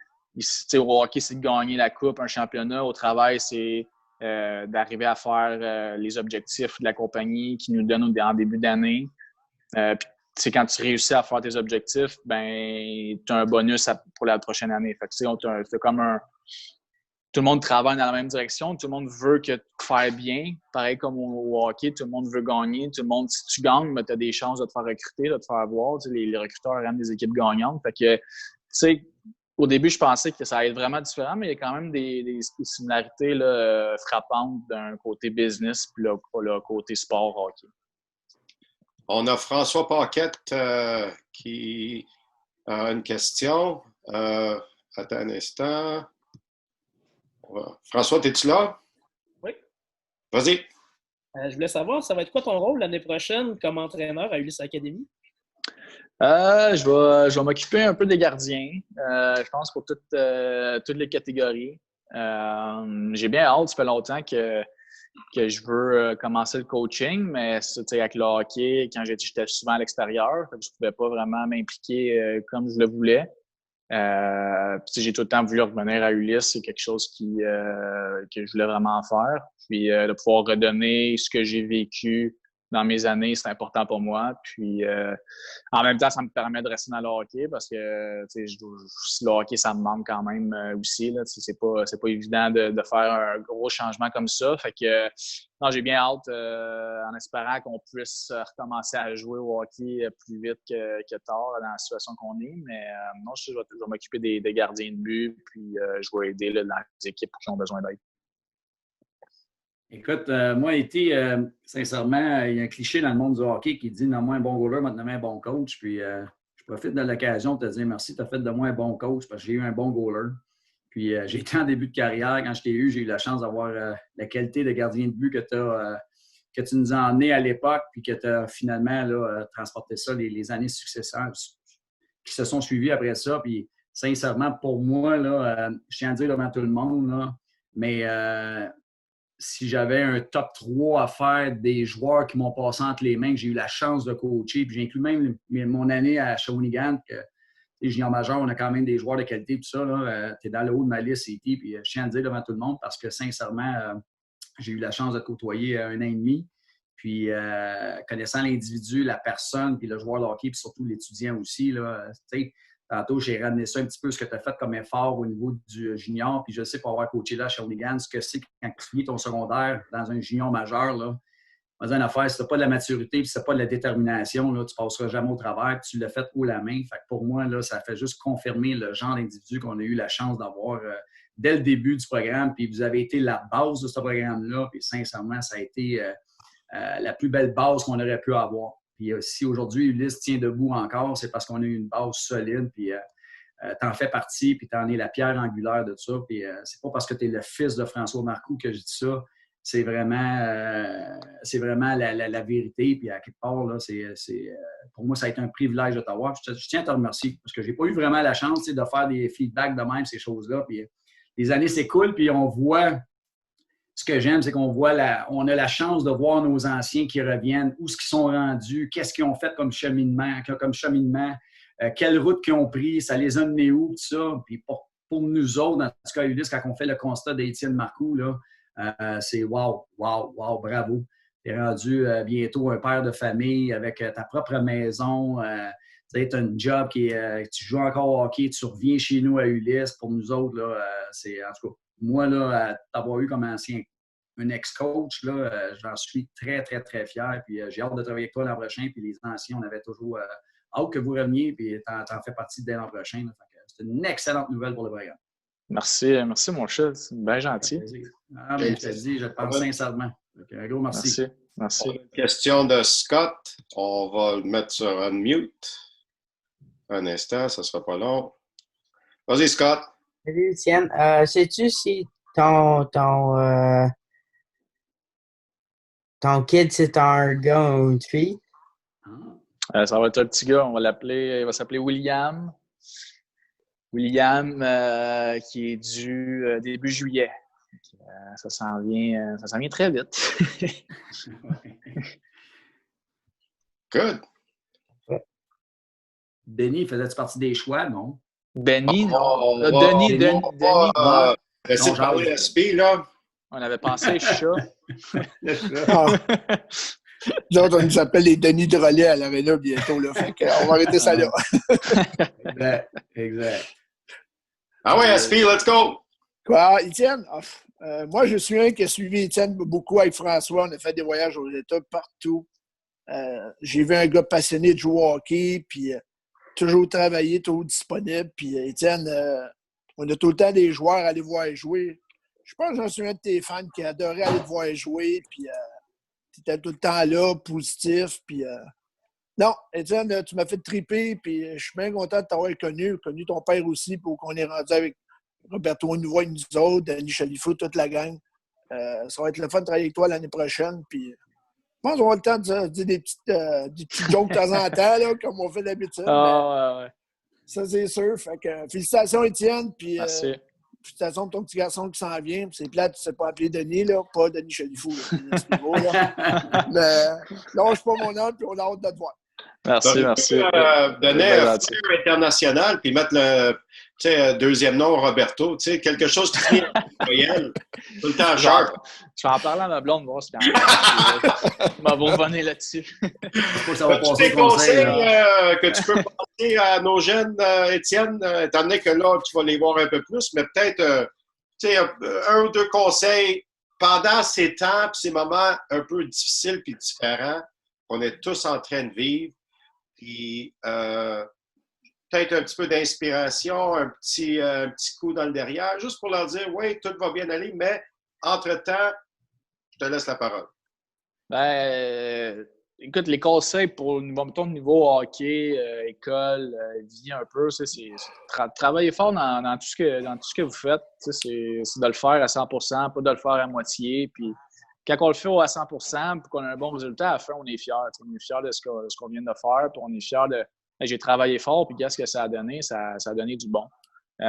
Au hockey, c'est de gagner la coupe, un championnat. Au travail, c'est d'arriver à faire les objectifs de la compagnie qui nous donnent en début d'année. Puis, quand tu réussis à faire tes objectifs, ben, tu as un bonus pour la prochaine année. Fait que, c'est comme tout le monde travaille dans la même direction. Tout le monde veut faire bien. Pareil comme au hockey, tout le monde veut gagner. Tout le monde, si tu gagnes, ben, tu as des chances de te faire recruter, de te faire voir. Les recruteurs aiment des équipes gagnantes. Fait que, tu sais, au début, je pensais que ça allait être vraiment différent, mais il y a quand même des similarités là, frappantes d'un côté business puis le côté sport hockey. On a François Paquette qui a une question. Attends un instant. François, es-tu là? Oui. Vas-y. Je voulais savoir, ça va être quoi ton rôle l'année prochaine comme entraîneur à Ulysse Academy? Je vais m'occuper un peu des gardiens. Je pense pour toutes les catégories. J'ai bien hâte, ça fait longtemps que je veux commencer le coaching, mais avec le hockey, quand j'étais souvent à l'extérieur, je ne pouvais pas vraiment m'impliquer comme je le voulais. J'ai tout le temps voulu revenir à Ulysse, c'est quelque chose que je voulais vraiment faire. Puis de pouvoir redonner ce que j'ai vécu dans mes années, c'est important pour moi. Puis en même temps, ça me permet de rester dans le hockey parce que le hockey, ça me manque quand même aussi. Là, c'est pas évident de faire un gros changement comme ça. Fait que non, j'ai bien hâte en espérant qu'on puisse recommencer à jouer au hockey plus vite que tard dans la situation qu'on est. Mais non, je vais m'occuper des gardiens de but, puis je vais aider là, dans les équipes qui ont besoin d'aide. Écoute, moi, sincèrement, il y a un cliché dans le monde du hockey qui dit « Nomme-moi un bon goaler, moi, nomme-moi un bon coach. » Puis, je profite de l'occasion de te dire merci, tu as fait de moi un bon coach parce que j'ai eu un bon goaler. Puis, j'ai été en début de carrière. Quand je t'ai eu, j'ai eu la chance d'avoir la qualité de gardien de but que que tu nous as emmenés à l'époque, puis que tu as finalement là, transporté ça les années successives qui se sont suivies après ça. Puis sincèrement, pour moi, là, je tiens à dire devant tout le monde, là, mais si j'avais un top 3 à faire des joueurs qui m'ont passé entre les mains, que j'ai eu la chance de coacher, puis j'inclus même mon année à Shawinigan, que junior majeur, on a quand même des joueurs de qualité, tout ça. Tu es dans le haut de ma liste, CT, puis je tiens à le dire devant tout le monde parce que sincèrement, j'ai eu la chance de te côtoyer 1 an et demi. Puis connaissant l'individu, la personne, puis le joueur de hockey, puis surtout l'étudiant aussi, là, tantôt, j'ai ramené ça un petit peu, ce que tu as fait comme effort au niveau du junior. Puis je sais, pour avoir coaché là à Shawinigan, ce que c'est quand tu finis ton secondaire dans un junior majeur, là, on va dire une affaire, si tu n'as pas de la maturité, puis si tu n'as pas de la détermination, là, tu ne passeras jamais au travers, puis tu l'as fait haut la main. Fait que pour moi, là, ça fait juste confirmer le genre d'individu qu'on a eu la chance d'avoir dès le début du programme. Puis vous avez été la base de ce programme-là. Puis sincèrement, ça a été la plus belle base qu'on aurait pu avoir. Puis si aujourd'hui Ulysse tient debout encore, c'est parce qu'on a eu une base solide, puis tu en fais partie, puis tu en es la pierre angulaire de ça. Puis c'est pas parce que tu es le fils de François Marcoux que je dis ça. C'est vraiment la vérité. Puis à quelque part, là, pour moi, ça a été un privilège de t'avoir. Je tiens à te remercier parce que je n'ai pas eu vraiment la chance de faire des feedbacks de même, ces choses-là. Puis les années s'écoulent, puis on voit. Ce que j'aime, c'est qu'on voit on a la chance de voir nos anciens qui reviennent, où ce qu'ils sont rendus, qu'est-ce qu'ils ont fait comme cheminement, quelle route qu'ils ont pris, ça les a menés où, tout ça. Puis pour nous autres, dans ce cas, Ulysse, quand on fait le constat d'Étienne Marcoux, là, c'est wow, bravo. Tu es rendu bientôt un père de famille avec ta propre maison. Tu as un job tu joues encore au hockey, tu reviens chez nous à Ulysse. Pour nous autres, là, c'est en tout cas. Moi, là, t'avoir eu comme ancien un ex-coach, là, j'en suis très, très, très fier. Puis j'ai hâte de travailler avec toi l'an prochain. Puis les anciens, on avait toujours hâte que vous reveniez. Puis t'en fais partie dès l'an prochain. C'est une excellente nouvelle pour le programme. Merci mon chat. C'est bien gentil. Ah, mais je te dis, je te pense sincèrement. Donc, un gros merci. Merci. Une question de Scott. On va le mettre sur unmute. Un instant, ça ne sera pas long. Vas-y, Scott. Salut, Étienne. Sais-tu si ton kid, c'est un gars ou une fille? Ça va être un petit gars. Il va s'appeler William. William, qui est dû début juillet. Ça s'en vient très vite. Good. Denis, faisais-tu partie des choix, non? Benny, non. Denis. Essaye de parler à SP, là. On avait pensé chat. D'autres, on nous appelle les Denis Drolet à l'aréna bientôt. Là, fait on va arrêter ça là. Exact. Ah ouais, SP, let's go! Quoi, Étienne? Moi, je suis un qui a suivi Étienne beaucoup avec François. On a fait des voyages aux États partout. J'ai vu un gars passionné de jouer au hockey, puis toujours travaillé, toujours disponible. Puis Étienne, on a tout le temps des joueurs à aller voir jouer. Je pense que j'en suis un de tes fans qui adorait aller te voir jouer, puis tu étais tout le temps là, positif, puis non, Étienne, tu m'as fait triper, puis je suis bien content de t'avoir connu ton père aussi, pour qu'on est rendu avec Roberto Nouveau et nous autres, Danny Chalifou, toute la gang. Ça va être le fun de travailler avec toi l'année prochaine, puis je pense qu'on a le temps de dire des petits jokes de temps en temps, là, comme on fait d'habitude. Ouais. Ça, c'est sûr. Fait que, félicitations, Étienne, puis félicitations pour ton petit garçon qui s'en vient. C'est plate, tu ne sais pas appeler Denis, là, pas Denis Chalifou. Mais lâche pas mon âme, puis on a hâte de te voir. Merci. Donner un flux international, puis mettre le deuxième nom Roberto, quelque chose qui finit voyelle, tout le temps sharp. Je vais en parler à ma blonde, voir si elle m'a revenir là-dessus. As-tu des conseils que tu peux passer à nos jeunes, Étienne, étant donné que là, tu vas les voir un peu plus, mais peut-être un ou deux conseils pendant ces temps et ces moments un peu difficiles et différents qu'on est tous en train de vivre. Puis peut-être un petit peu d'inspiration, un petit coup dans le derrière, juste pour leur dire, oui, tout va bien aller, mais entre-temps, je te laisse la parole. Écoute, les conseils pour mettons, niveau hockey, école, vie un peu, c'est travailler fort dans tout ce que vous faites. C'est de le faire à 100%, pas de le faire à moitié. Puis quand on le fait à 100% pour qu'on ait un bon résultat, à la fin, on est fiers. On est fiers de ce qu'on vient de faire, puis on est fiers de j'ai travaillé fort, puis qu'est-ce que ça a donné? Ça a donné du bon. Puis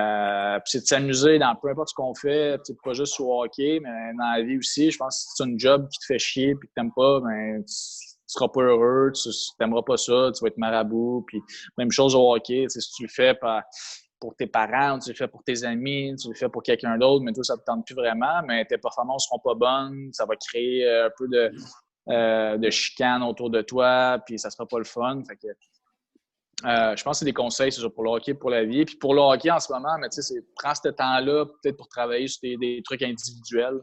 c'est de s'amuser dans peu importe ce qu'on fait, pas juste au hockey, mais dans la vie aussi. Je pense que si c'est un job qui te fait chier puis que t'aimes pas, ben tu seras pas heureux, tu t'aimeras pas ça, tu vas être marabout. Puis même chose au hockey, si tu le fais pour tes parents, tu le fais pour tes amis, tu le fais pour quelqu'un d'autre, mais toi, ça te tente plus vraiment, mais tes performances seront pas bonnes, ça va créer un peu de chicane autour de toi, puis ça sera pas le fun. Fait que je pense que c'est des conseils, c'est ça, pour le hockey, pour la vie. Puis pour le hockey en ce moment, mais tu sais, prends ce temps-là peut-être pour travailler sur des trucs individuels.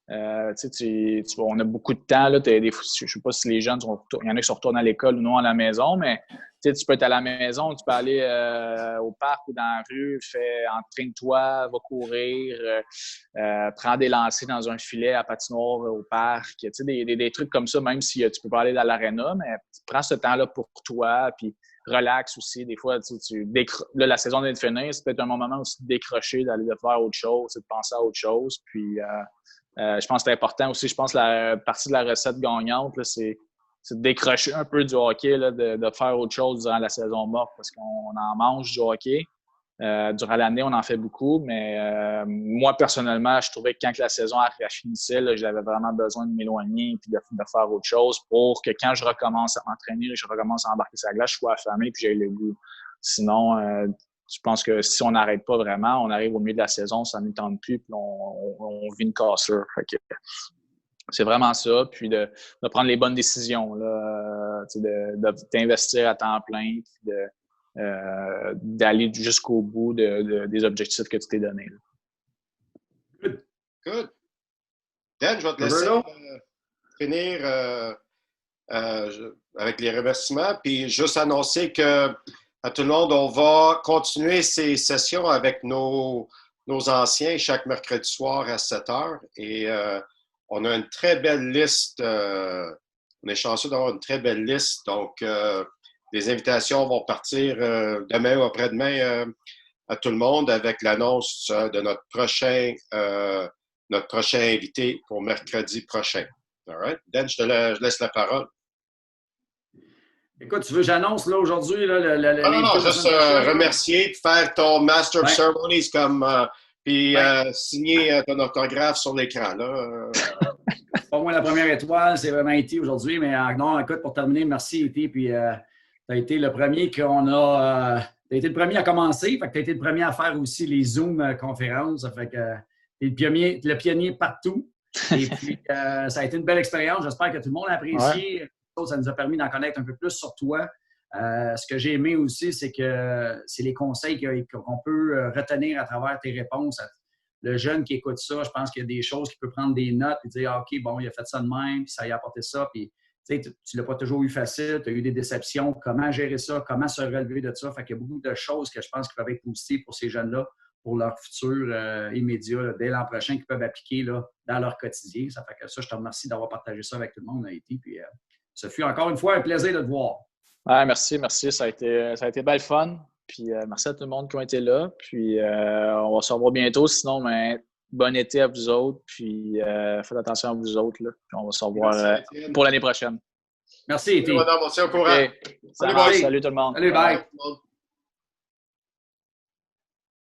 On a beaucoup de temps. Là, je ne sais pas si les jeunes, il y en a qui sont retournés à l'école ou non à la maison, mais tu peux être à la maison, tu peux aller au parc ou dans la rue, entraîne-toi, va courir, prends des lancers dans un filet à patinoire au parc. Des trucs comme ça, même si tu peux pas aller dans l'aréna, mais prends ce temps-là pour toi, puis relax aussi. Des fois, là, la saison vient de finir, c'est peut-être un moment aussi de décrocher, d'aller de faire autre chose, de penser à autre chose. Puis, je pense que c'est important aussi. Je pense que la partie de la recette gagnante, là, c'est de décrocher un peu du hockey, là, de faire autre chose durant la saison morte parce qu'on en mange du hockey. Durant l'année, on en fait beaucoup, mais moi, personnellement, je trouvais que quand la saison finissait, là, j'avais vraiment besoin de m'éloigner et de faire autre chose pour que quand je recommence à m'entraîner, je recommence à embarquer sur la glace, je sois affamé et j'ai le goût. Sinon, je pense que si on n'arrête pas vraiment, on arrive au milieu de la saison, ça ne nous tente plus, puis on vit une cassure. Fait que c'est vraiment ça, puis de prendre les bonnes décisions, là, de t'investir à temps plein, puis d'aller jusqu'au bout des objectifs que tu t'es donnés. Good. Dan, je vais te laisser finir avec les remerciements, puis juste annoncer que à tout le monde, on va continuer ces sessions avec nos anciens chaque mercredi soir à 7 heures. Et on a une très belle liste. On est chanceux d'avoir une très belle liste. Donc, les invitations vont partir demain ou après-demain à tout le monde avec l'annonce de notre prochain invité pour mercredi prochain. All right? Dan, je laisse la parole. Écoute, tu veux que j'annonce là aujourd'hui? Non, juste remercier et faire ton Master of Ceremonies puis signer ton autographe sur l'écran. C'est pas moi la première étoile, c'est vraiment E.T. aujourd'hui, mais non, écoute, pour terminer, merci E.T. Puis tu as été le premier qu'on a. Tu as été le premier à commencer, fait que tu as été le premier à faire aussi les Zoom conférences. Ça fait que tu es le pionnier partout. Et puis, ça a été une belle expérience. J'espère que tout le monde a apprécié. Ouais. Ça nous a permis d'en connaître un peu plus sur toi. Ce que j'ai aimé aussi, c'est que c'est les conseils qu'on peut retenir à travers tes réponses. Le jeune qui écoute ça, je pense qu'il y a des choses qu'il peut prendre des notes et dire OK, bon, il a fait ça de même, puis ça y a apporté ça. Puis, tu ne l'as pas toujours eu facile, tu as eu des déceptions. Comment gérer ça? Comment se relever de ça? Fait qu'il y a beaucoup de choses que je pense qui peuvent être positives pour ces jeunes-là, pour leur futur immédiat, là, dès l'an prochain, qu'ils peuvent appliquer là, dans leur quotidien. Ça fait que ça, je te remercie d'avoir partagé ça avec tout le monde, Haïti. Puis, ça fut encore une fois un plaisir de te voir. Ouais, merci. Ça a été belle fun. Puis merci à tout le monde qui ont été là. Puis on va se revoir bientôt. Sinon, bon été à vous autres. Puis faites attention à vous autres. Là. Puis on va se revoir pour l'année prochaine. Merci, Eti. Merci, madame. On se tient au courant. Okay. Salut tout le monde. Salut, bye.